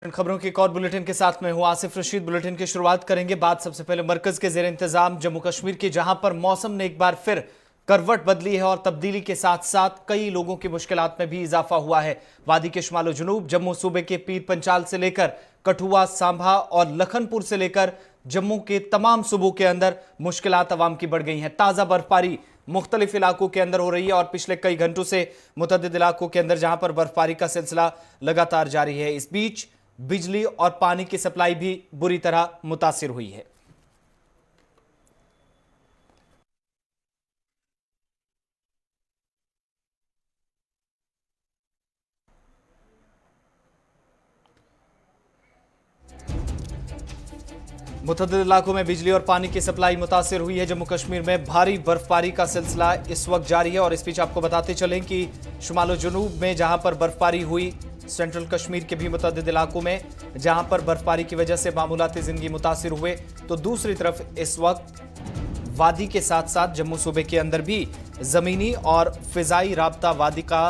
इन खबरों की एक और बुलेटिन के साथ मैं हूं आसिफ रशीद। बुलेटिन की शुरुआत करेंगे बात सबसे पहले मरकज के जेर इंतजाम जम्मू कश्मीर की, जहां पर मौसम ने एक बार फिर करवट बदली है और तब्दीली के साथ साथ कई लोगों की मुश्किलात में भी इजाफा हुआ है। वादी के शुमालो जुनूब जम्मू सूबे के पीर पंचाल से लेकर कठुआ, सांभा और लखनपुर से लेकर जम्मू के तमाम सूबों के अंदर मुश्किलात अवाम की बढ़ गई हैं। ताज़ा बर्फबारी मुख्तलिफ इलाकों के अंदर हो रही है और पिछले कई घंटों से मुतअद्दिद इलाकों के अंदर जहां पर बर्फबारी का सिलसिला लगातार जारी है। इस बीच बिजली और पानी की सप्लाई भी बुरी तरह मुतासिर हुई है। मुतअद्दिद इलाकों में बिजली और पानी की सप्लाई मुतासिर हुई है। जम्मू कश्मीर में भारी बर्फबारी का सिलसिला इस वक्त जारी है और इस बीच आपको बताते चलें कि शुमालो जुनूब में जहां पर बर्फबारी हुई, सेंट्रल कश्मीर के भी मुतअद्दिद इलाकों में जहां पर बर्फबारी की वजह से मामूलाती जिंदगी मुतासिर हुए, तो दूसरी तरफ इस वक्त वादी के साथ साथ जम्मू सूबे के अंदर भी जमीनी और फिजाई राब्ता वादी का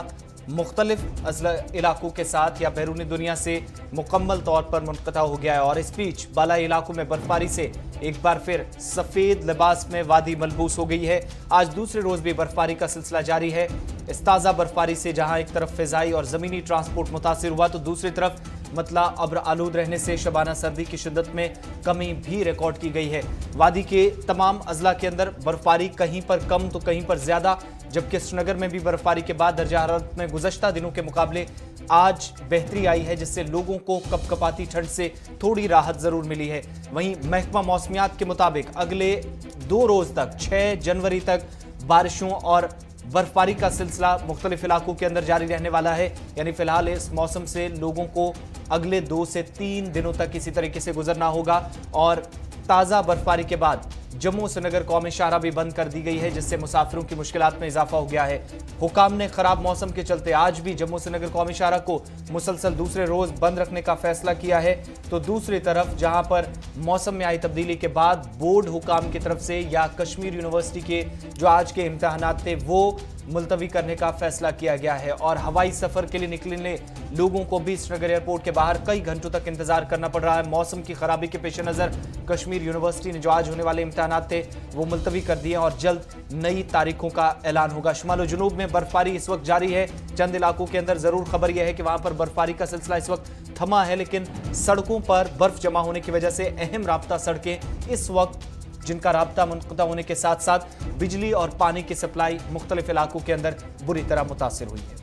मुख्तलिफ इलाकों के साथ या बैरूनी दुनिया से मुकम्मल तौर पर मुनक़ता हो गया है। और इस बीच बालाई इलाकों में बर्फबारी से एक बार फिर सफ़ेद लिबास में वादी मलबूस हो गई है। आज दूसरे रोज़ भी बर्फबारी का सिलसिला जारी है। इस ताज़ा बर्फबारी से जहां एक तरफ फिजाई और ज़मीनी ट्रांसपोर्ट मुतासिर हुआ, तो दूसरी तरफ मतला अब्र आलूद रहने से शबाना सर्दी की शिद्दत में कमी भी रिकॉर्ड की गई है। वादी के तमाम अजला के अंदर बर्फबारी कहीं पर कम तो कहीं पर ज्यादा, जबकि श्रीनगर में भी बर्फबारी के बाद दर्जा हरारत में गुज़श्ता दिनों के मुकाबले आज बेहतरी आई है, जिससे लोगों को कपकपाती ठंड से थोड़ी राहत जरूर मिली है। वहीं महकमा मौसमियात के मुताबिक अगले 2 रोज तक 6 जनवरी तक बारिशों और बर्फबारी का सिलसिला मुख्तलिफ इलाकों के अंदर जारी रहने वाला है। यानी फिलहाल इस मौसम से लोगों को अगले 2 से 3 दिनों तक इसी तरीके से गुजरना होगा। और ताज़ा बर्फबारी के बाद जम्मू श्रीनगर कौमी शाहरा भी बंद कर दी गई है, जिससे मुसाफिरों की मुश्किलात में इजाफा हो गया है। हुकाम ने खराब मौसम के चलते आज भी जम्मू श्रीनगर कौमी शाहरा को मुसलसल दूसरे रोज बंद रखने का फैसला किया है। तो दूसरी तरफ जहां पर मौसम में आई तब्दीली के बाद बोर्ड हुकाम की तरफ से या कश्मीर यूनिवर्सिटी के जो आज के इम्तहानात थे वो मुलतवी करने का फैसला किया गया है। और हवाई सफर के लिए निकलने लोगों को भी श्रीनगर एयरपोर्ट के बाहर कई घंटों तक इंतजार करना पड़ रहा है। मौसम की खराबी के पेश नजर कश्मीर यूनिवर्सिटी ने जो आज होने वाले इम्तहानात थे वो मुलतवी कर दिए और जल्द नई तारीखों का ऐलान होगा। शुमाल जुनूब में बर्फबारी इस वक्त जारी है। चंद इलाकों के अंदर जरूर खबर यह है कि वहां पर बर्फबारी का सिलसिला इस वक्त थमा है, लेकिन सड़कों पर बर्फ जमा होने की वजह से अहम राब्ता सड़कें इस वक्त जिनका राब्ता मुनक़ता होने के साथ साथ बिजली और पानी की सप्लाई मुख्तलिफ इलाकों के अंदर बुरी तरह मुतासिर हुई है।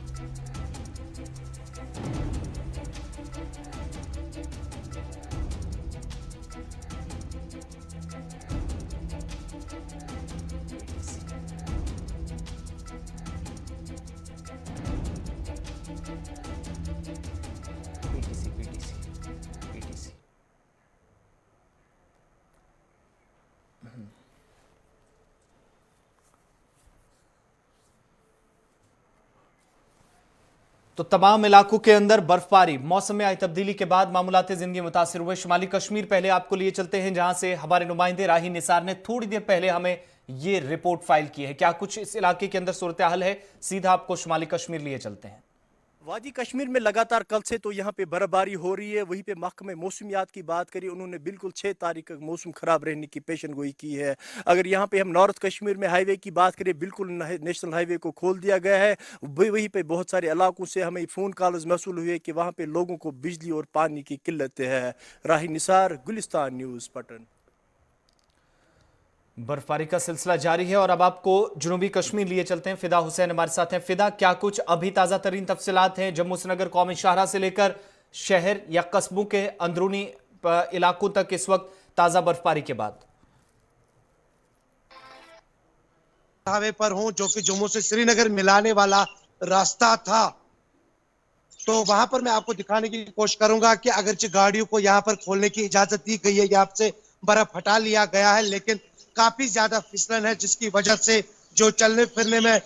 तो तमाम इलाकों के अंदर बर्फबारी, मौसम में आई तब्दीली के बाद मामूलाती जिंदगी मुतासिर हुए। शुमाली कश्मीर पहले आपको लिए चलते हैं, जहां से हमारे नुमाइंदे राही निसार ने थोड़ी देर पहले हमें ये रिपोर्ट फाइल की है। क्या कुछ इस इलाके के अंदर सूरत हाल है, सीधा आपको शुमाली कश्मीर लिए चलते हैं। वादी कश्मीर में लगातार कल से तो यहाँ पे बर्फबारी हो रही है। वहीं पे महकमे मौसमियात की बात करी, उन्होंने बिल्कुल 6 तारीख तक मौसम खराब रहने की पेशन गोई की है। अगर यहाँ पे हम नॉर्थ कश्मीर में हाईवे की बात करें, बिल्कुल नेशनल हाईवे को खोल दिया गया है। वहीं पे बहुत सारे इलाकों से हमें फ़ोन कॉल्स मौसूल हुए कि वहाँ पे लोगों को बिजली और पानी की किल्लत है। राही निसार, गुलिस्तान न्यूज़, पटन। बर्फबारी का सिलसिला जारी है और अब आपको जुनूबी कश्मीर लिए चलते हैं। फिदा हुसैन हमारे साथ हैं। फिदा, क्या कुछ अभी ताज़ा तरीन तफसीलात हैं जम्मू श्रीनगर कौमी शाहरा से लेकर शहर या कस्बों के अंदरूनी इलाकों तक इस वक्त ताज़ा बर्फबारी के बाद? हाईवे पर हूं जो कि जम्मू से श्रीनगर मिलाने वाला रास्ता था, तो वहां पर मैं आपको दिखाने की कोशिश करूंगा कि अगरचे गाड़ियों को यहां पर खोलने की इजाजत दी गई है, यहाँ से बर्फ हटा लिया गया है, लेकिन काफी ज्यादा फिसलन है, जिसकी वजह से जो चलने फिरने में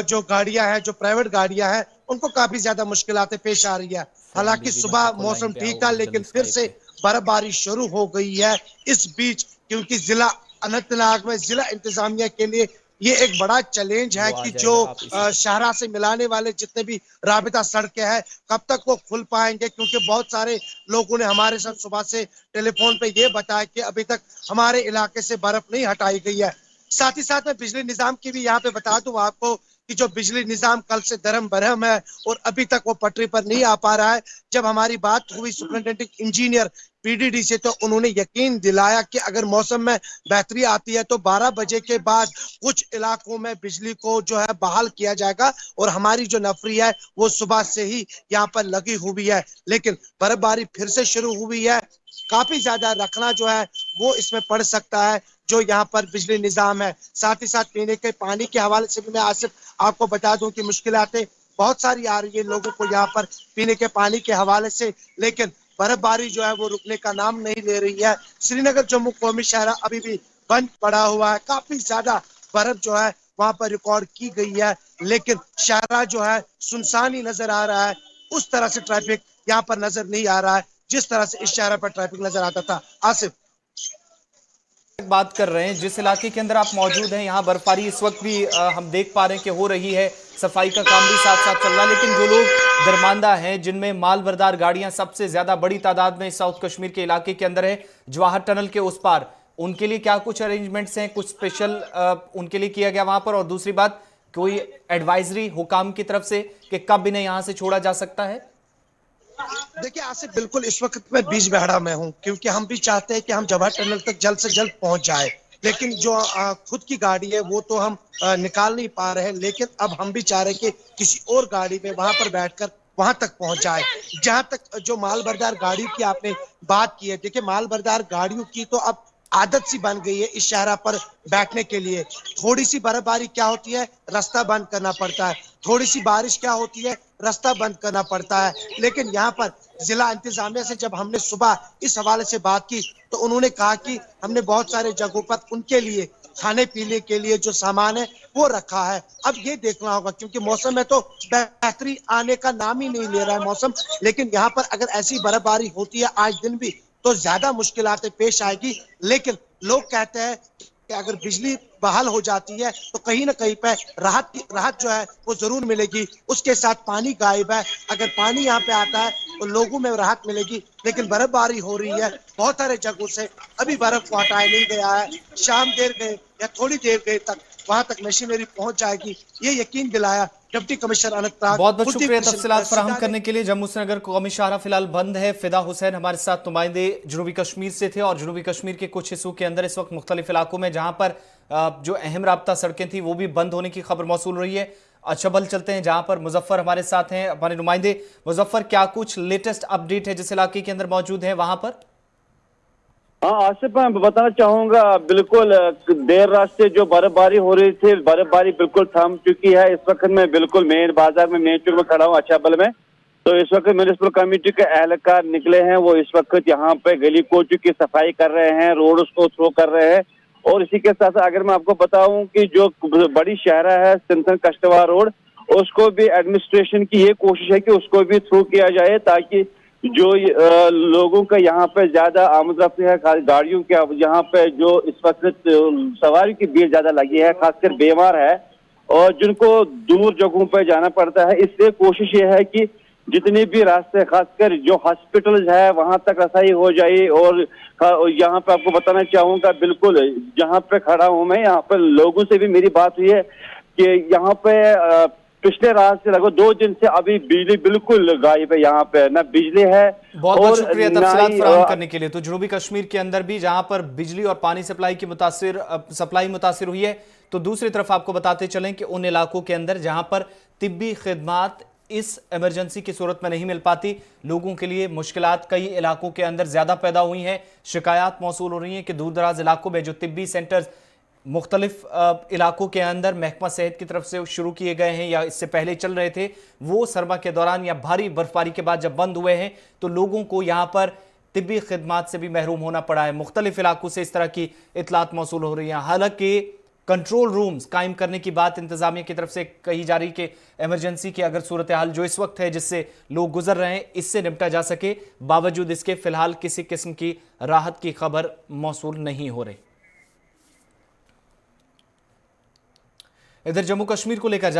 जो गाड़ियां हैं, जो प्राइवेट गाड़ियां हैं, उनको काफी ज्यादा मुश्किलातें पेश आ रही है। हालांकि सुबह मौसम ठीक था, लेकिन फिर से बर्फबारी शुरू हो गई है। इस बीच क्योंकि जिला अनंतनाग में जिला इंतजामिया के लिए ये एक बड़ा चैलेंज है वो आ कि जाएगा, जो आप इसी शाहरा से मिलाने वाले जितने भी राबिता सड़कें हैं कब तक वो खुल पाएंगे, क्योंकि बहुत सारे लोगों ने हमारे साथ सुबह से टेलीफोन पे ये बताया कि अभी तक हमारे इलाके से बर्फ नहीं हटाई गई है। साथ ही साथ मैं बिजली निजाम की भी यहाँ पे बता दूं आपको कि जो बिजली निजाम कल से दरम बरहम है और अभी तक वो पटरी पर नहीं आ पा रहा है। जब हमारी बात हुई सुपरिटेंडेंट इंजीनियर पीडीडी से तो उन्होंने यकीन दिलाया कि अगर मौसम में बेहतरी आती है तो 12 बजे के बाद कुछ इलाकों में बिजली को जो है बहाल किया जाएगा और हमारी जो नफरी है वो सुबह से ही यहाँ पर लगी हुई है। लेकिन बर्फबारी फिर से शुरू हुई है, काफी ज्यादा रखना जो है वो इसमें पड़ सकता है जो यहाँ पर बिजली निजाम है। साथ ही साथ पीने के पानी के हवाले से भी मैं आसिफ आपको बता दूं कि मुश्किलातें बहुत सारी आ रही है लोगों को यहाँ पर पीने के पानी के हवाले से, लेकिन बर्फबारी जो है वो रुकने का नाम नहीं ले रही है। श्रीनगर जम्मू कौमी शहरा अभी भी बंद पड़ा हुआ है, काफी ज्यादा बर्फ जो है वहां पर रिकॉर्ड की गई है, लेकिन शहरा जो है सुनसान ही नजर आ रहा है। उस तरह से ट्रैफिक यहाँ पर नजर नहीं आ रहा है जिस तरह से इस शहर पर ट्रैफिक नजर आता था। आसिफ, बात कर रहे हैं जिस इलाके के अंदर आप मौजूद हैं, यहाँ बर्फबारी इस वक्त भी हम देख पा रहे हैं कि हो रही है, सफाई का काम भी साथ साथ चल रहा है। लेकिन जो लोग दरमांदा हैं, जिनमें माल बरदार गाड़ियां सबसे ज्यादा बड़ी तादाद में साउथ कश्मीर के इलाके के अंदर है, जवाहर टनल के उस पार, उनके लिए क्या कुछ अरेंजमेंट्स हैं, कुछ स्पेशल उनके लिए किया गया वहां पर? और दूसरी बात, कोई एडवाइजरी हुकाम की तरफ से कि कब इन्हें यहां से छोड़ा जा सकता है? देखिए आसिफ, बिल्कुल इस वक्त मैं बीच बहड़ा में हूँ क्योंकि हम भी चाहते हैं कि हम जवाहर टनल तक जल्द से जल्द पहुंच जाए, लेकिन जो खुद की गाड़ी है वो तो हम निकाल नहीं पा रहे हैं। लेकिन अब हम भी चाह रहे हैं कि किसी और गाड़ी में वहां पर बैठकर वहां तक पहुंच जाए। जहां तक जो माल बरदार गाड़ियों की आपने बात की है, देखिए माल बरदार गाड़ियों की तो अब आदत सी बन गई है इस शहरा पर बैठने के लिए। थोड़ी सी बर्फबारी क्या होती है, रास्ता बंद करना पड़ता है, थोड़ी सी बारिश क्या होती है, रास्ता बंद करना पड़ता है। लेकिन यहाँ पर जिला इंतजामिया से जब हमने सुबह इस हवाले से बात की तो उन्होंने कहा कि हमने बहुत सारे जगहों पर उनके लिए खाने पीने के लिए जो सामान है वो रखा है। अब ये देखना होगा क्योंकि मौसम में तो बेहतरी आने का नाम ही नहीं ले रहा है मौसम, लेकिन यहाँ पर अगर ऐसी बर्फबारी होती है आज दिन भी तो ज्यादा मुश्किलातें पेश आएगी। लेकिन लोग कहते हैं कि अगर बिजली बहाल हो जाती है तो कहीं ना कहीं पे राहत जो है वो जरूर मिलेगी। उसके साथ पानी गायब है, अगर पानी यहाँ पे आता है तो लोगों में राहत मिलेगी। लेकिन बर्फबारी हो रही है बहुत सारे जगहों से, अभी बर्फ को हटाया नहीं गया है। शाम देर गए या थोड़ी देर गए तक वहां तक मशीनरी पहुंच जाएगी, ये यकीन दिलाया डिप्टी कमिश्नर अनंतनाग। बहुत बहुत शुक्रिया तफसीलात फराहम करने के लिए। जम्मू श्रीनगर कौमी शाहरा फिलहाल बंद है। फिदा हुसैन हमारे साथ नुमाइंदे जनूबी कश्मीर से थे और जनूबी कश्मीर के कुछ हिस्सों के अंदर इस वक्त मुख्तलिफ इलाकों में जहां पर जो अहम राब्ता सड़कें थी वो भी बंद होने की खबर मौसूल रही है। अच्छा, बल चलते हैं जहां पर मुजफ्फर हमारे साथ हैं, हमारे नुमाइंदे। मुजफ्फर, क्या कुछ लेटेस्ट अपडेट है जिस इलाके के अंदर मौजूद है वहां पर? हाँ आसिफ, मैं बताना चाहूंगा, बिल्कुल देर रात से जो बर्फबारी हो रही थी, बर्फबारी बिल्कुल थम चुकी है। इस वक्त मैं बिल्कुल मेन बाजार में, मेन चौक में खड़ा हूँ, अच्छाबल में। तो इस वक्त म्युनिसिपल कमेटी के एहलकार निकले हैं, वो इस वक्त यहाँ पे गली कोचों की सफाई कर रहे हैं, रोड को थ्रो कर रहे हैं। और इसी के साथ अगर मैं आपको बताऊं कि जो बड़ी शहरा है सिंथन कश्तवार रोड, उसको भी एडमिनिस्ट्रेशन की ये कोशिश है कि उसको भी थ्रू किया जाए ताकि जो लोगों का यहाँ पे ज्यादा आमद रफ्त है, गाड़ियों के यहाँ पे जो इस वक्त सवारी की भीड़ ज्यादा लगी है, खासकर बीमार है और जिनको दूर जगहों पे जाना पड़ता है। इसलिए कोशिश ये है कि जितने भी रास्ते, खासकर जो हॉस्पिटल्स है वहां तक रसाई हो जाए। और यहाँ पे आपको बताना चाहूंगा, बिल्कुल जहाँ पे खड़ा हूँ मैं, यहाँ पे लोगों से भी मेरी बात हुई है कि यहाँ पे पिछले रात से लगभग 2 दिन से अभी बिजली बिल्कुल गायब है, यहाँ पे ना बिजली है। बहुत बहुत शुक्रिया तफसीलात फराहम करने के लिए। तो जनूबी कश्मीर के अंदर भी जहां पर बिजली और पानी सप्लाई मुतासिर हुई है, तो दूसरी तरफ आपको बताते चलें कि उन इलाकों के अंदर जहां पर तिब्बी खिदमात इस इमरजेंसी की सूरत में नहीं मिल पाती, लोगों के लिए मुश्किलात कई इलाकों के अंदर ज्यादा पैदा हुई हैं। शिकायत मौसूल हो रही हैं कि दूर दराज इलाकों में जो तिब्बी सेंटर्स मुख्तलिफ इलाकों के अंदर महकमा सेहत की तरफ से शुरू किए गए हैं या इससे पहले चल रहे थे, वो सरमा के दौरान या भारी बर्फबारी के बाद जब बंद हुए हैं तो लोगों को यहाँ पर तिब्बी खिदमात से भी महरूम होना पड़ा है। मुख्तलिफ इलाकों से इस तरह की इतलात मौसूल हो रही हैं। हालांकि कंट्रोल रूम्स कायम करने की बात इंतजामिया की तरफ से कही जा रही कि इमरजेंसी की अगर सूरत हाल जो इस वक्त है जिससे लोग गुजर रहे हैं इससे निपटा जा सके, बावजूद इसके फिलहाल किसी किस्म की राहत की खबर मौसूल नहीं हो रही। इधर जम्मू कश्मीर को लेकर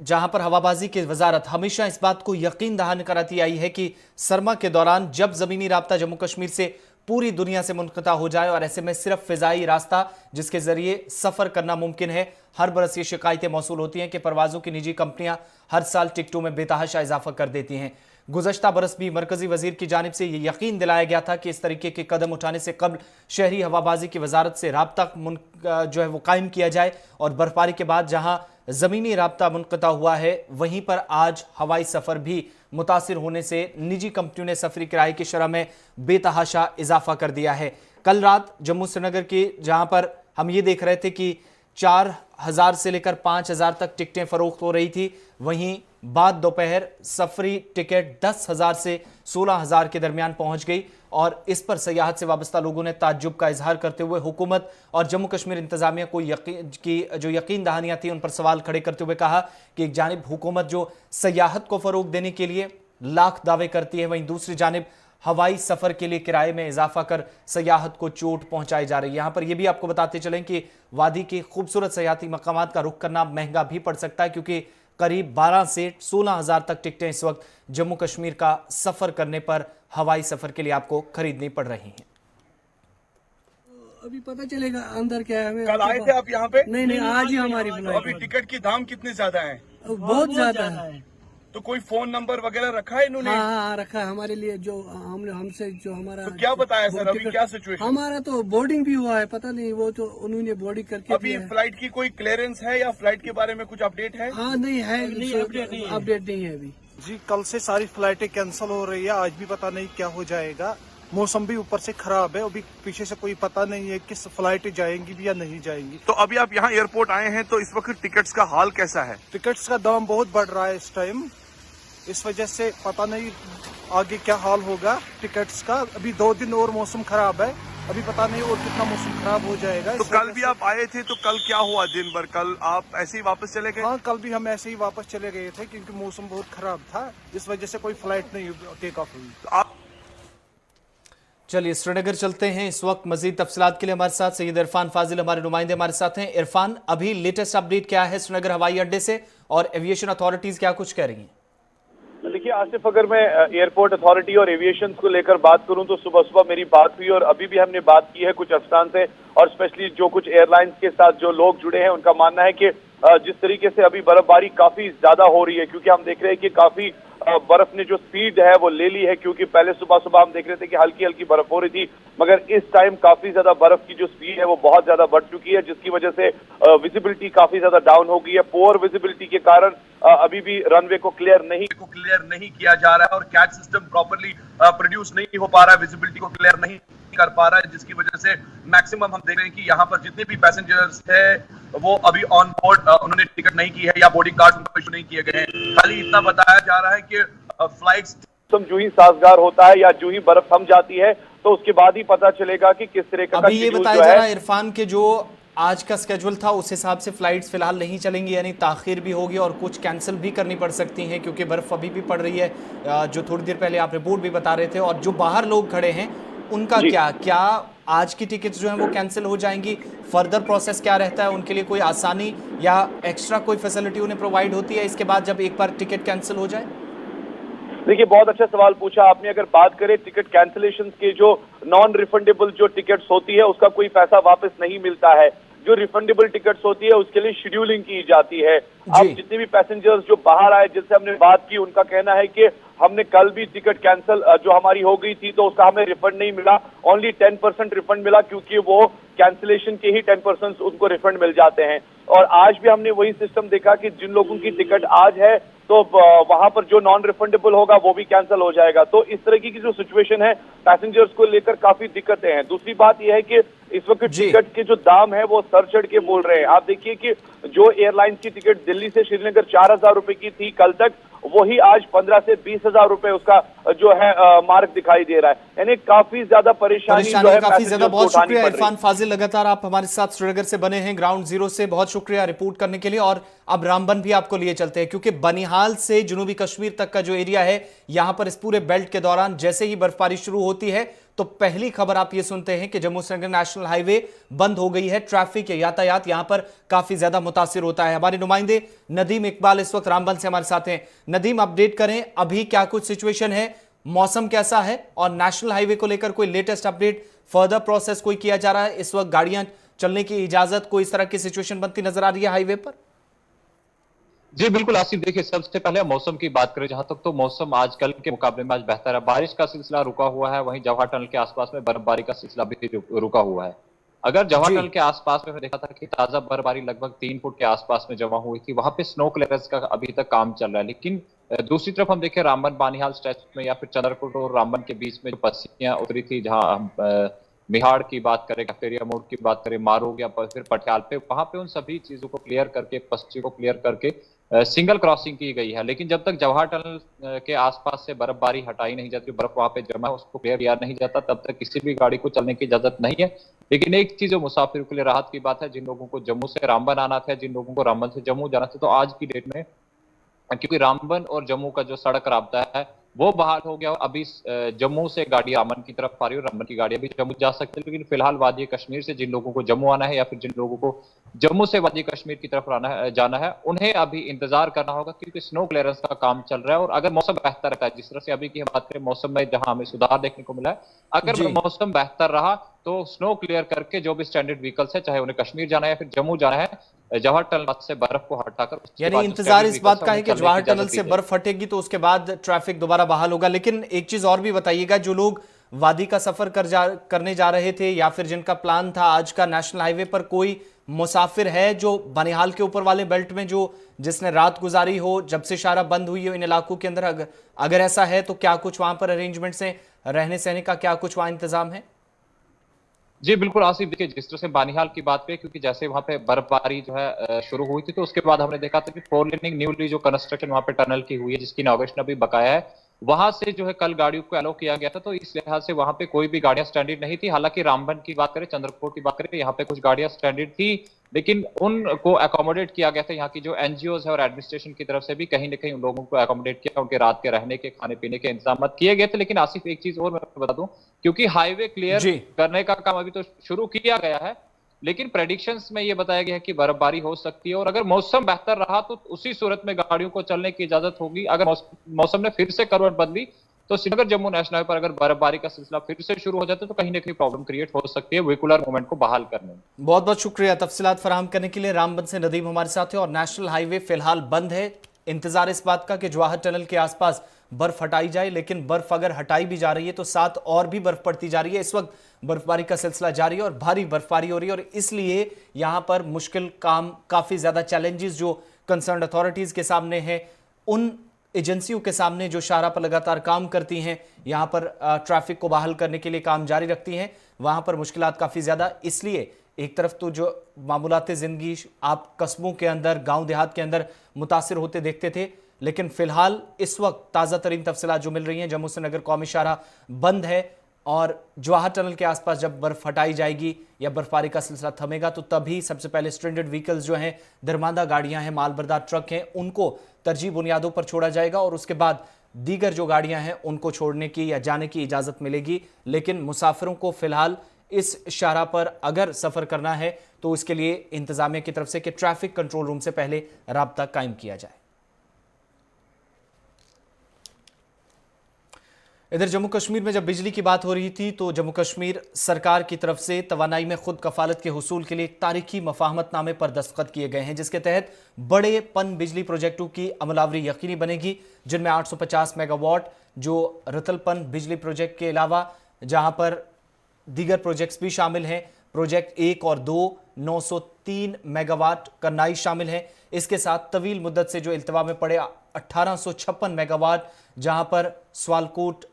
जहां पर हवाबाजी की वजारत हमेशा इस बात को यकीन दहान कराती आई है कि सरमा के दौरान जब जमीनी राब्ता जम्मू कश्मीर से पूरी दुनिया से मुनक़ता हो जाए और ऐसे में सिर्फ फिजाई रास्ता जिसके जरिए सफर करना मुमकिन है। हर बरस ये शिकायतें मौसूल होती हैं कि परवाजों की निजी कंपनियां हर साल टिकटों में बेतहाशा इजाफा कर देती हैं। गुज़श्ता बरस भी मरकजी वजीर की जानिब से ये यकीन दिलाया गया था कि इस तरीके के कदम उठाने से कबल शहरी हवाबाजी की वजारत से राब्ता जो है वो कायम किया जाए और बर्फबारी के बाद जहां ज़मीनी राब्ता मुनक़ता हुआ है वहीं पर आज हवाई सफ़र भी मुतासिर होने से निजी कंपनियों ने सफरी किराए की शरह में बेतहाशा इजाफा कर दिया है। कल रात जम्मू श्रीनगर की जहां पर हम ये देख रहे थे कि 4,000 से लेकर 5,000 तक टिकटें फरोख्त हो रही थी, वहीं बाद दोपहर सफरी टिकट 10,000 से 16,000 के दरमियान पहुंच गई और इस पर सयाहत से वाबस्ता लोगों ने ताज्जुब का इजहार करते हुए हुकूमत और जम्मू कश्मीर इंतजामिया को यकीन दहानियां थी उन पर सवाल खड़े करते हुए कहा कि एक जानिब हुकूमत जो सयाहत को फरोग देने के लिए लाख दावे करती है, वहीं दूसरी जानिब हवाई सफर के लिए किराए में इजाफा कर सयाहत को चोट पहुंचाई जा रही है। यहां पर यह भी आपको बताते चलें कि वादी के खूबसूरत सयाहती मकामात का रुख करना महंगा भी पड़ सकता है, क्योंकि करीब 12 से 16,000 तक टिकटें इस वक्त जम्मू कश्मीर का सफर करने पर हवाई सफर के लिए आपको खरीदनी पड़ रही हैं। अभी पता चलेगा अंदर क्या है। हमें कल आए थे आप यहाँ पे? नहीं, आज ही हमारी तो फ्लाइट अभी टिकट की दाम कितने ज्यादा हैं? बहुत ज्यादा है। तो कोई फोन नंबर वगैरह रखा है इन्होंने? हाँ, रखा है हमारे लिए। जो हमसे जो हमारा तो क्या बताया सर, अभी क्या सिचुएशन? हमारा तो बोर्डिंग भी हुआ है, पता नहीं वो तो उन्होंने बोर्डिंग करके अभी फ्लाइट की कोई क्लियरेंस है या फ्लाइट के बारे में कुछ अपडेट है? हाँ नहीं है, अपडेट नहीं है अभी जी। कल से सारी फ्लाइटें कैंसिल हो रही है, आज भी पता नहीं क्या हो जाएगा। मौसम भी ऊपर से खराब है, अभी पीछे से कोई पता नहीं है किस फ्लाइटें जाएंगी भी या नहीं जाएंगी। तो अभी आप यहाँ एयरपोर्ट आए हैं, तो इस वक्त टिकट्स का हाल कैसा है? टिकट्स का दाम बहुत बढ़ रहा है इस टाइम, इस वजह से पता नहीं आगे क्या हाल होगा टिकट्स का। अभी 2 दिन और मौसम खराब है, अभी पता नहीं और कितना मौसम खराब हो जाएगा। तो कल भी आप आए थे, तो कल क्या हुआ दिन भर? कल आप ऐसे ही वापस चले गए? हाँ, कल भी हम ऐसे ही वापस चले गए थे क्योंकि मौसम बहुत खराब था, इस वजह से कोई फ्लाइट नहीं टेक ऑफ हुई। तो आप चलिए श्रीनगर चलते हैं। इस वक्त मजीद तफसीलात के लिए हमारे साथ सैयद इरफान फाजिल हमारे नुमाइंदे हमारे साथ हैं। इरफान, अभी लेटेस्ट अपडेट क्या है श्रीनगर हवाई अड्डे से और एविएशन अथॉरिटीज क्या कुछ कह रही हैं? देखिए आसिफ, अगर मैं एयरपोर्ट अथॉरिटी और एविएशन को लेकर बात करूं तो सुबह सुबह मेरी बात हुई और अभी भी हमने बात की है कुछ अफसरान से, और स्पेशली जो कुछ एयरलाइंस के साथ जो लोग जुड़े हैं उनका मानना है कि जिस तरीके से अभी बर्फबारी काफी ज्यादा हो रही है, क्योंकि हम देख रहे हैं कि काफी बर्फ ने जो स्पीड है वो ले ली है, क्योंकि पहले सुबह सुबह हम देख रहे थे कि हल्की हल्की बर्फ हो रही थी, मगर इस टाइम काफी ज्यादा बर्फ की जो स्पीड है वो बहुत ज्यादा बढ़ चुकी है, जिसकी वजह से विजिबिलिटी काफी ज्यादा डाउन हो गई है। पुअर विजिबिलिटी के कारण अभी भी रनवे को क्लियर नहीं किया जा रहा है और कैट सिस्टम प्रॉपर्ली प्रोड्यूस नहीं हो पा रहा है, विजिबिलिटी को क्लियर नहीं कर पा रहा है, जिसकी वजह से मैक्सिमम हम देख रहे हैं कि यहाँ पर जितने भी पैसेंजर्स है वो अभी ऑन बोर्ड उन्होंने टिकट नहीं की है या बोर्डिंग कार्ड उनको इशू नहीं किए गए हैं। खाली इतना बताया जा रहा है कि फ्लाइट्स जो ही साजगार होता है या जो ही बर्फ थम जाती है तो उसके बाद ही पता चलेगा कि किस तरह का अभी ये बताया जा रहा है इरफान के जो आज का स्केड्यूल था उस हिसाब से फ्लाइट्स फिलहाल नहीं चलेंगी, यानी ताखिर भी होगी और कुछ कैंसिल भी करनी पड़ सकती हैं क्योंकि बर्फ अभी भी पड़ रही है, जो थोड़ी देर पहले आप रिपोर्ट भी बता रहे थे। और जो बाहर लोग खड़े हैं उनका क्या आज की टिकट्स जो हैं वो कैंसिल हो जाएंगी? फर्दर प्रोसेस क्या रहता है उनके लिए? कोई आसानी या एक्स्ट्रा कोई फैसिलिटी उन्हें प्रोवाइड होती है इसके बाद जब एक बार टिकट कैंसिल हो जाए? देखिए बहुत अच्छा सवाल पूछा आपने। अगर बात करें टिकट कैंसिलेशन के, जो नॉन रिफंडेबल जो टिकट्स होती है उसका कोई पैसा वापस नहीं मिलता है। जो रिफंडेबल टिकट्स होती है उसके लिए शेड्यूलिंग की जाती है। अब जितने भी पैसेंजर्स जो बाहर आए जिससे हमने बात की उनका कहना है कि हमने कल भी टिकट कैंसिल जो हमारी हो गई थी तो उसका हमें रिफंड नहीं मिला, ओनली 10% रिफंड मिला, क्योंकि वो कैंसिलेशन के ही 10% उनको रिफंड मिल जाते हैं। और आज भी हमने वही सिस्टम देखा कि जिन लोगों की टिकट आज है तो वहां पर जो नॉन रिफंडेबल होगा वो भी कैंसिल हो जाएगा। तो इस तरह की जो सिचुएशन है पैसेंजर्स को लेकर काफी दिक्कतें हैं। दूसरी बात यह है कि इस वक्त टिकट के जो दाम है वो सर चढ़ के बोल रहे हैं। आप देखिए कि जो एयरलाइंस की टिकट दिल्ली से श्रीनगर 4,000 रुपए की थी कल तक, वही आज 15 से 20,000 रुपए उसका जो है मार्ग दिखाई दे रहा है। यानी काफी ज्यादा परेशानी जो है काफी ज्यादा। पैसेंजर्स को बहुत उठानी शुक्रिया पड़ रही है। इरफान फाजिल, लगातार आप हमारे साथ श्रीनगर से बने हैं ग्राउंड जीरो से, बहुत शुक्रिया रिपोर्ट करने के लिए। और अब रामबन भी आपको लिए चलते हैं, क्योंकि बनिहाल से जुनूबी कश्मीर तक का जो एरिया है, यहां पर इस पूरे बेल्ट के दौरान जैसे ही बर्फबारी शुरू होती है तो पहली खबर आप ये सुनते हैं कि जम्मू श्रीनगर नेशनल हाईवे बंद हो गई है। ट्रैफिक या यातायात यहां पर काफी ज्यादा मुतासिर होता है। हमारे नुमाइंदे नदीम इकबाल इस वक्त रामबन से हमारे साथ हैं। नदीम, अपडेट करें, अभी क्या कुछ सिचुएशन है, मौसम कैसा है, और नेशनल हाईवे को लेकर कोई लेटेस्ट अपडेट, फर्दर प्रोसेस कोई किया जा रहा है? इस वक्त गाड़ियां चलने की इजाजत, कोई इस तरह की सिचुएशन बनती नजर आ रही है हाईवे पर? जी बिल्कुल आसिफ, देखिए सबसे पहले मौसम की बात करें, जहां तक तो मौसम आजकल के मुकाबले में आज बेहतर है। बारिश का सिलसिला रुका हुआ है, वहीं जवाहर टनल के आसपास में बर्फबारी का सिलसिला भी रुका हुआ है। अगर जवाहर टनल के आसपास में देखा था कि ताजा बर्फबारी लगभग 3 फुट के आसपास में जमा हुई थी, वहां पे स्नो क्लियरेंस का अभी तक काम चल रहा है। लेकिन दूसरी तरफ हम देखें रामबन बानिहाल स्ट्रेच में या फिर चंद्रकोट और रामबन के बीच में जो पस्सियां उतरी थी, जहां हम मिहाड़ की बात करें, कैफेरिया मोड़ की बात करें, मारोग या फिर पटियाल पे, वहां पे उन सभी चीजों को क्लियर करके, पस्सियों को क्लियर करके सिंगल क्रॉसिंग की गई है। लेकिन जब तक जवाहर टनल के आसपास से बर्फबारी हटाई नहीं जाती, बर्फ वहां पे जमा है, उसको क्लियर किया नहीं जाता, तब तक किसी भी गाड़ी को चलने की इजाजत नहीं है। लेकिन एक चीज जो मुसाफिरों के लिए राहत की बात है, जिन लोगों को जम्मू से रामबन आना था, जिन लोगों को रामबन से जम्मू जाना था, तो आज की डेट में क्योंकि रामबन और जम्मू का जो सड़क राब्ता है वो बहाल हो गया। अभी जम्मू से गाड़ी रामबन की तरफ आ रही है और रामबन की गाड़ी अभी जम्मू जा सकती है। लेकिन फिलहाल वादी कश्मीर से जिन लोगों को जम्मू आना है या फिर जिन लोगों को जम्मू से वादी कश्मीर की तरफ जाना है, उन्हें अभी इंतजार करना होगा, क्योंकि स्नो क्लियरेंस का काम चल रहा है। और अगर मौसम बेहतर रहता है, जिस तरह से अभी की हम बात करें मौसम में जहां हमें सुधार देखने को मिला है, अगर मौसम बेहतर रहा तो स्नो क्लियर करके जो भी स्टैंडर्ड व्हीकल्स है, चाहे उन्हें कश्मीर जाना है या फिर जम्मू जाना है, जवाहर टनल से बर्फ को हटाकर, यानी इंतजार इस बात का है कि जवाहर टनल से बर्फ हटेगी तो उसके बाद ट्रैफिक दोबारा बहाल होगा। लेकिन एक चीज और भी बताइएगा, जो लोग वादी का सफर करने जा रहे थे या फिर जिनका प्लान था आज का नेशनल हाईवे पर, कोई मुसाफिर है जो बनिहाल के ऊपर वाले बेल्ट में जो जिसने रात गुजारी हो जब से शारा बंद हुई हो इन इलाकों के अंदर? अगर ऐसा है तो क्या कुछ वहां पर अरेंजमेंट्स हैं, रहने सहने का क्या कुछ वहां इंतजाम है? जी बिल्कुल आसिफ, देखिए जिस तरह से बानिहाल की बात पे, क्योंकि जैसे वहां पे बर्फबारी जो है शुरू हुई थी, तो उसके बाद हमने देखा था कि 4 लेनिंग न्यूली जो कंस्ट्रक्शन वहां पे टनल की हुई है, जिसकी इनॉग्रेशन अभी बकाया है, वहां से जो है कल गाड़ियों को अलो किया गया था। तो इस लिहाज से वहां पे कोई भी गाड़ियां स्टैंडर्ड नहीं थी। हालांकि रामबन की बात करें, चंद्रकोट की बात करें, यहाँ पे कुछ गाड़ियां स्टैंडर्ड थी, लेकिन उनको अकोमोडेट किया गया था। यहाँ की जो एनजीओज है और एडमिनिस्ट्रेशन की तरफ से भी कहीं ना कहीं उन लोगों को अकोमोडेट किया, उनके रात के रहने के, खाने पीने के इंतजाम किए गए थे। लेकिन आसिफ एक चीज और मैं बता दूं, क्योंकि हाईवे क्लियर करने का काम अभी तो शुरू किया गया है, लेकिन प्रेडिक्शंस में ये बताया गया है कि बर्फबारी हो सकती है। और अगर मौसम बेहतर रहा तो उसी सूरत में गाड़ियों को चलने की इजाजत होगी। अगर मौसम ने फिर से करवट बदली तो श्रीनगर जम्मू नेशनल हाईवे पर अगर बर्फबारी का सिलसिला फिर से शुरू हो जाता है तो कहीं ना कहीं प्रॉब्लम क्रिएट हो सकती है व्हीकुलर मूवमेंट को बहाल करने में। बहुत बहुत शुक्रिया तफसीलात फराहम करने के लिए। रामबन से नदीम हमारे साथ है। और नेशनल हाईवे फिलहाल बंद है, इंतजार इस बात का कि जवाहर टनल के आसपास बर्फ हटाई जाए। लेकिन बर्फ अगर हटाई भी जा रही है तो साथ और भी बर्फ पड़ती जा रही है। इस वक्त बर्फबारी का सिलसिला जारी है और भारी बर्फबारी हो रही है, और इसलिए यहां पर मुश्किल काम, काफी ज्यादा चैलेंजेस जो कंसर्न अथॉरिटीज के सामने है, उन एजेंसियों के सामने जो शाहराह पर लगातार काम करती हैं, यहां पर ट्रैफिक को बहाल करने के लिए काम जारी रखती हैं, वहां पर मुश्किलात काफी ज्यादा। इसलिए एक तरफ तो जो मामूलाते जिंदगी आप कस्बों के अंदर, गांव देहात के अंदर मुतासिर होते देखते थे, लेकिन फिलहाल इस वक्त ताज़ा तरीन तफसीलात जो मिल रही हैं, जम्मू श्रीनगर कौमी शाहराह बंद है, और जवाहर टनल के आसपास जब बर्फ हटाई जाएगी या बर्फबारी का सिलसिला थमेगा तो तभी सबसे पहले स्टैंडर्ड व्हीकल्स जो हैं, दरमांदा गाड़ियां हैं, मालबरदार ट्रक हैं, उनको तरजीह बुनियादों पर छोड़ा जाएगा, और उसके बाद दीगर जो गाड़ियां हैं उनको छोड़ने की या जाने की इजाज़त मिलेगी। लेकिन मुसाफिरों को फिलहाल इस शाहराह पर अगर सफ़र करना है तो इसके लिए इंतजामिया की तरफ से कि ट्रैफिक कंट्रोल रूम से पहले राब्ता कायम किया जाए। इधर जम्मू कश्मीर में जब बिजली की बात हो रही थी तो जम्मू कश्मीर सरकार की तरफ से तवानाई में खुद कफालत के हुसूल के लिए एक तारीखी मफाहमतनामे पर दस्तखत किए गए हैं, जिसके तहत बड़े पन बिजली प्रोजेक्टों की अमलावरी यकीनी बनेगी, जिनमें 850 मेगावाट जो रतलपन बिजली प्रोजेक्ट के अलावा जहां पर दीगर प्रोजेक्ट्स भी शामिल हैं, प्रोजेक्ट 1 और 2 903 मेगावाट करनाई शामिल है। इसके साथ तवील मुद्दत से जो इल्तवा में पड़े 1856 मेगावाट, जहां पर स्वालकोट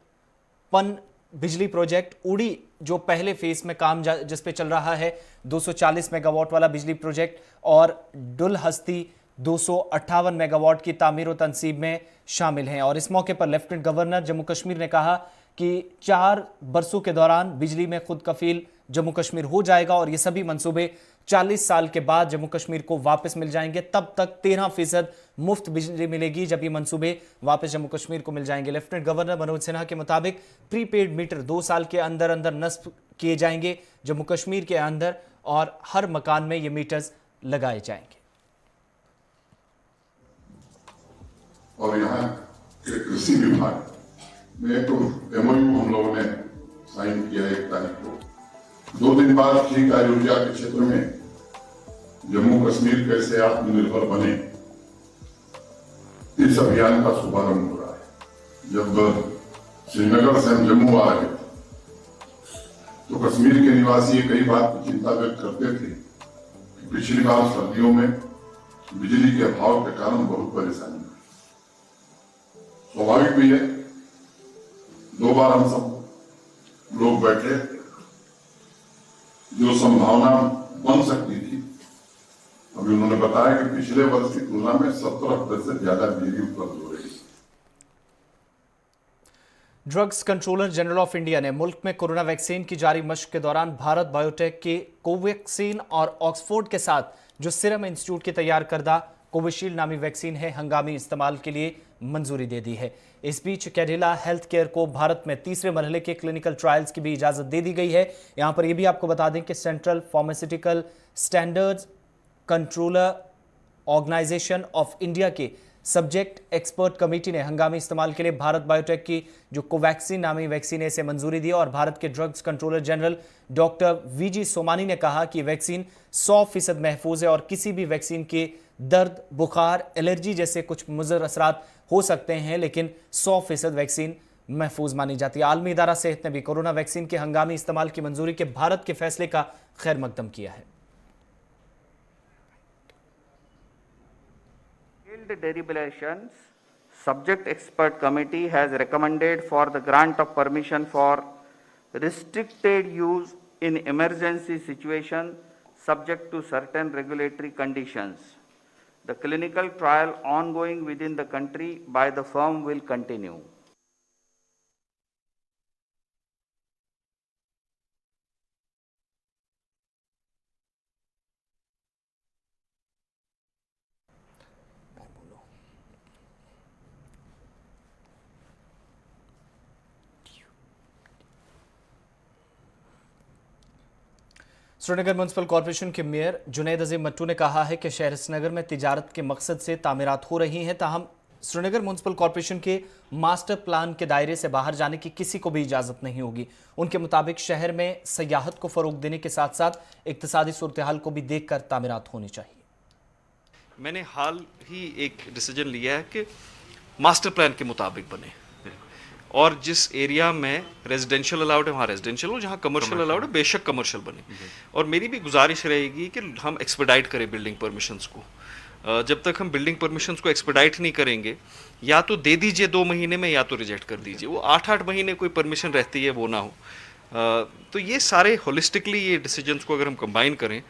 पन बिजली प्रोजेक्ट, उड़ी जो पहले फेज में काम जिस पे चल रहा है 240 मेगावाट वाला बिजली प्रोजेक्ट, और डुलहस्ती 258 मेगावाट की तामीर और तनसीब में शामिल हैं। और इस मौके पर लेफ्टिनेंट गवर्नर जम्मू कश्मीर ने कहा कि 4 बरसों के दौरान बिजली में खुद कफील जम्मू कश्मीर हो जाएगा और ये सभी मंसूबे 40 साल के बाद जम्मू कश्मीर को वापस मिल जाएंगे। तब तक 13% मुफ्त बिजली मिलेगी जब ये मंसूबे वापस जम्मू कश्मीर को मिल जाएंगे। लेफ्टिनेंट गवर्नर मनोज सिन्हा के मुताबिक प्रीपेड मीटर 2 साल के अंदर अंदर नस्ब किए जाएंगे जम्मू कश्मीर के अंदर और हर मकान में ये मीटर्स लगाए जाएंगे। और यहाँ के कृषि विभाग में तो MOU हम लोगों ने साइन किया 1 तारीख को। 2 दिन बाद ठीक है, ऊर्जा के क्षेत्र में जम्मू कश्मीर कैसे आत्मनिर्भर बने, इस अभियान का शुभारंभ हो रहा है। जब श्रीनगर से हम जम्मू आ रहे तो कश्मीर के निवासी कई बात की चिंता व्यक्त करते थे कि पिछली बार सर्दियों में बिजली के अभाव के कारण बहुत परेशानी हुई। स्वाभाविक भी है, 2 बार हम सब लोग बैठे, जो संभावना बन सकती थी, अभी उन्होंने बताया कि पिछले वर्ष की तुलना में 70% ज्यादा बिजली उपलब्ध हो रही है। Drugs controller general of India ने मुल्क में कोरोना वैक्सीन की जारी मशक के दौरान भारत बायोटेक के कोवैक्सीन और ऑक्सफोर्ड के साथ जो सीरम इंस्टीट्यूट की तैयार करदा कोविशील्ड नामी वैक्सीन है हंगामी इस्तेमाल के लिए मंजूरी दे दी है। इस बीच कैडिला हेल्थ केयर को भारत में तीसरे मरहले के क्लिनिकल ट्रायल्स की भी इजाजत दे दी गई है। यहां पर यह भी आपको बता दें कि central pharmaceutical standards controller organisation of India के सब्जेक्ट एक्सपर्ट कमेटी ने हंगामी इस्तेमाल के लिए भारत बायोटेक की जो कोवैक्सीन नामी वैक्सीन है इसे मंजूरी दी और भारत के drugs controller general doctor VG Somani ने कहा कि वैक्सीन 100% महफूज है और किसी भी वैक्सीन के दर्द, बुखार, एलर्जी जैसे कुछ मुज़र असरात हो सकते हैं, लेकिन 100% वैक्सीन महफूज मानी जाती है। आलमी इदारा सेहत ने भी कोरोना वैक्सीन के हंगामी इस्तेमाल की मंजूरी के भारत के फैसले का खैर मकदम किया है। Deliberations, subject expert committee has recommended for the grant of permission for restricted use in emergency situation subject to certain regulatory conditions. The clinical trial ongoing within the country by the firm will continue. Srinagar municipal corporation के mayor Junaid अजीम मट्टू ने कहा है कि शहर श्रीनगर में तिजारत के मकसद से तामीरात हो रही हैं, ताहम श्रीनगर म्युनिसिपल कॉरपोरेशन के मास्टर प्लान के दायरे से बाहर जाने की किसी को भी इजाज़त नहीं होगी। उनके मुताबिक शहर में सयाहत को फ़रोग देने के साथ साथ इक्तिसादी सूरत हाल को भी देखकर तामीरात होनी चाहिए। मैंने हाल ही एक डिसीजन लिया है कि मास्टर प्लान के मुताबिक बने और जिस एरिया में रेजिडेंशियल अलाउड है वहाँ रेजिडेंशियल हो, जहाँ कमर्शियल अलाउड है बेशक कमर्शियल बने। और मेरी भी गुजारिश रहेगी कि हम एक्सपेडाइट करें बिल्डिंग परमिशंस को। जब तक हम बिल्डिंग परमिशंस को एक्सपेडाइट नहीं करेंगे, या तो दे दीजिए 2 महीने में या तो रिजेक्ट कर दीजिए। वो 8-8 महीने कोई परमिशन रहती है वो ना हो। तो ये सारे होलिस्टिकली ये डिसीजंस को अगर हम कंबाइन करें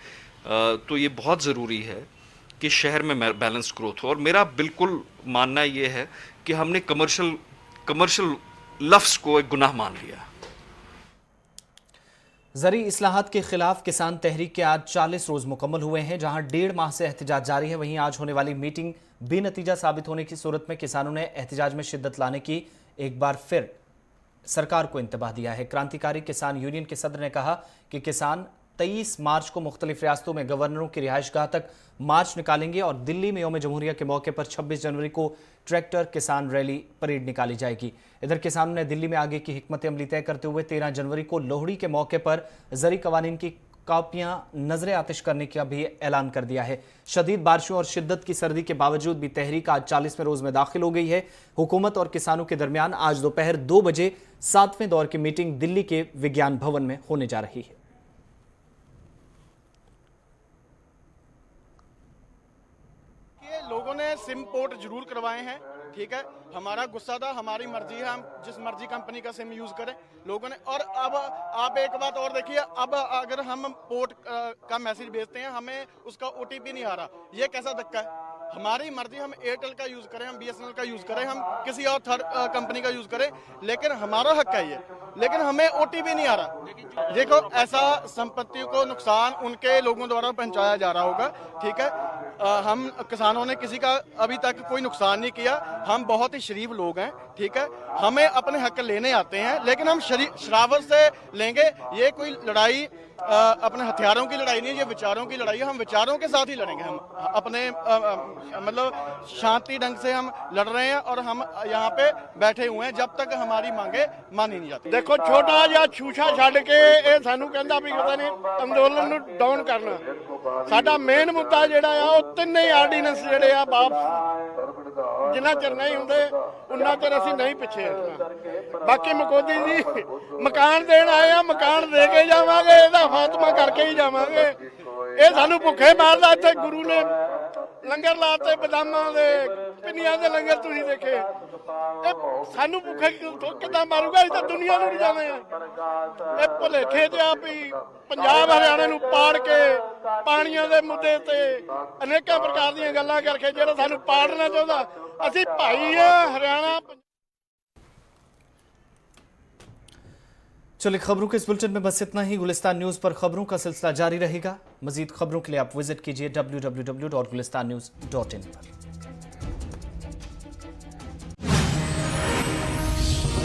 तो ये बहुत ज़रूरी है कि शहर में बैलेंस ग्रोथ हो। और मेरा बिल्कुल मानना ये है कि हमने कमर्शियल लफ्ज़ को एक गुनाह मान लिया। ज़री इस्लाहात के खिलाफ किसान तहरीक के आज 40 रोज़ मुकम्मल हुए हैं। जहां 1.5 माह से एहतजाज जारी है, वहीं आज होने वाली मीटिंग बेनतीजा साबित होने की सूरत में किसानों ने एहतजाज में शिद्दत लाने की एक बार फिर सरकार को इंतबाह दिया है। क्रांतिकारी किसान यूनियन के सदर ने कहा कि किसान 23 मार्च को मुख्तलिफ रियासतों में गवर्नरों की रिहाइशगाह तक मार्च निकालेंगे और दिल्ली में यौम जमहूरिया के मौके पर 26 जनवरी को ट्रैक्टर किसान रैली परेड निकाली जाएगी। इधर किसानों ने दिल्ली में आगे की हिकमत अमली तय करते हुए 13 जनवरी को लोहड़ी के मौके पर ज़री कवानीन की कापियां नजरे आतिश करने का भी ऐलान कर दिया है। शदीद बारिशों और शिद्दत की सर्दी के बावजूद भी तहरीक आज 40वें रोज में दाखिल हो गई है। हुकूमत और किसानों के दरमियान आज दोपहर 2 बजे 7वें दौर की मीटिंग दिल्ली के विज्ञान भवन में होने जा रही है। लोगों ने सिम पोर्ट जरूर करवाए हैं, ठीक है, हमारा गुस्सा था, हमारी मर्जी है, हम जिस मर्जी कंपनी का सिम यूज करें लोगों ने। और अब आप एक बात और देखिए, अब अगर हम पोर्ट का मैसेज भेजते हैं हमें उसका OTP नहीं आ रहा, ये कैसा धक्का है? हमारी मर्जी, हम एयरटेल का यूज करें, हम BSNL का यूज करें, हम किसी और थर्ड कंपनी का यूज करें, लेकिन हमारा हक है ये। लेकिन हमें OTP नहीं आ रहा। देखो, ऐसा संपत्ति को नुकसान उनके लोगों द्वारा पहुंचाया जा रहा होगा, ठीक है। हम किसानों ने किसी का अभी तक कोई नुकसान नहीं किया, हम बहुत ही शरीफ लोग हैं, ठीक है। हमें अपने हक लेने आते हैं, लेकिन हम शरावत से लेंगे। ये कोई लड़ाई अपने हथियारों की लड़ाई नहीं है, ये विचारों की लड़ाई है। हम विचारों के साथ ही लड़ेंगे। हम अपने मतलब शांति ढंग से हम लड़ रहे हैं और हम यहाँ पे बैठे हुए हैं जब तक हमारी मांगे मानी नहीं जाती। देखो, छोटा या छूछा छੱਡ के ਇਹ ਸਾਨੂੰ ਕਹਿੰਦਾ ਵੀ ਪਤਾ ਨਹੀਂ ਅੰਦੋਲਨ ਨੂੰ ਡਾਊਨ ਕਰਨਾ। ਸਾਡਾ ਮੇਨ ਮੁੱਦਾ ਜਿਹੜਾ ਆ ਉਹ ਤਿੰਨੇ ਆਰਡੀਨੈਂਸ ਜਿਹੜੇ ਆ ਵਾਪਸ ਜਿੰਨਾ ਚਿਰ ਨਹੀਂ ਹੁੰਦੇ ਉਨਾ ਚਿਰ ਅਸੀਂ ਨਹੀਂ ਪਿੱਛੇ ਹਟਣਾ। ਬਾਕੀ ਮਕੋਦੀ ਜੀ ਮਕਾਨ ਦੇਣ ਆਏ ਆ, ਮਕਾਨ ਦੇ ਕੇ ਜਾਵਾਂਗੇ, ਇਹਦਾ ਖਾਤਮਾ ਕਰਕੇ ਹੀ ਜਾਵਾਂਗੇ। ਇਹ ਸਾਨੂੰ ਭੁੱਖੇ ਮਾਰਦਾ। ਇੱਥੇ ਗੁਰੂ ਨੇ ਲੰਗਰ ਲਾਤੇ, ਬਦਾਮਾਂ ਦੇ ਪਿੰਨੀਆਂ ਦੇ ਲੰਗਰ ਤੁਸੀਂ ਦੇਖੇ। ਇਹ ਸਾਨੂੰ ਭੁੱਖੇ ਕਿੱਦਾਂ ਮਾਰੂਗਾ? ਅਸੀਂ ਤਾਂ ਦੁਨੀਆ ਨੂੰ ਨਹੀਂ ਜਾਣੇ ਆ। ਇਹ ਭੁਲੇਖੇ ਜਿਹਾ ਵੀ ਪੰਜਾਬ ਹਰਿਆਣੇ ਨੂੰ ਪਾੜ ਕੇ ਪਾਣੀਆਂ ਦੇ ਮੁੱਦੇ ਤੇ ਅਨੇਕਾਂ ਪ੍ਰਕਾਰ ਦੀਆਂ ਗੱਲਾਂ ਕਰਕੇ ਜਿਹੜਾ ਸਾਨੂੰ ਪਾੜਨਾ ਚਾਹੁੰਦਾ। ਅਸੀਂ ਭਾਈ ਆ ਹਰਿਆਣਾ। चलिए, खबरों के इस बुलेटिन में बस इतना ही। गुलिस्तान न्यूज पर खबरों का सिलसिला जारी रहेगा। मजीद खबरों के लिए आप विजिट कीजिए www.gulistannews.in पर।